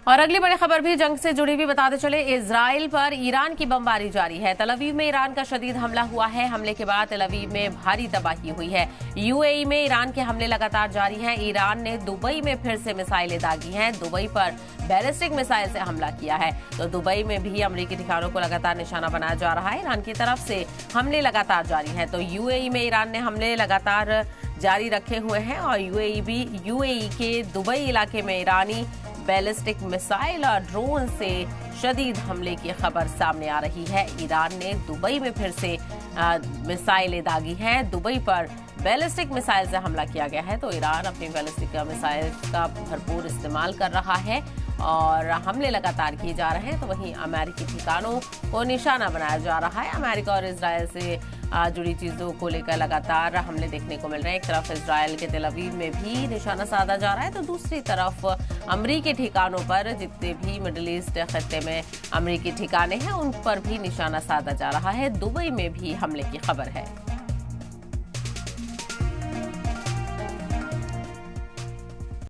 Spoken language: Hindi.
और अगली बड़ी खबर भी जंग से जुड़ी हुई बताते चले। इजराइल पर ईरान की बमबारी जारी है। तल अवीव में ईरान का शदीद हमला हुआ है। हमले के बाद तल अवीव में भारी तबाही हुई है। यूएई में ईरान के हमले लगातार जारी हैं। ईरान ने दुबई में फिर से मिसाइलें दागी हैं। दुबई पर बैलिस्टिक मिसाइल से हमला किया है। तो दुबई में भी अमेरिकी ठिकानों को लगातार निशाना बनाया जा रहा है। ईरान की तरफ से हमले लगातार जारी हैं। तो यूएई में ईरान ने हमले लगातार जारी रखे हुए हैं और यूएई के दुबई इलाके में ईरानी बैलिस्टिक मिसाइल और ड्रोन से शदीद हमले की खबर सामने आ रही है। ईरान ने दुबई में फिर से मिसाइलें दागी हैं। दुबई पर बैलिस्टिक मिसाइल से हमला किया गया है। तो ईरान अपनी बैलिस्टिक मिसाइल का भरपूर इस्तेमाल कर रहा है और हमले लगातार किए जा रहे हैं। तो वहीं अमेरिकी ठिकानों को निशाना बनाया जा रहा है। अमेरिका और इजराइल से जुड़ी चीज़ों को लेकर लगातार हमले देखने को मिल रहे हैं। एक तरफ इजराइल के तल अवीव में भी निशाना साधा जा रहा है, तो दूसरी तरफ अमेरिकी ठिकानों पर, जितने भी मिडिल ईस्ट खत्ते में अमेरिकी ठिकाने हैं, उन पर भी निशाना साधा जा रहा है। दुबई में भी हमले की खबर है।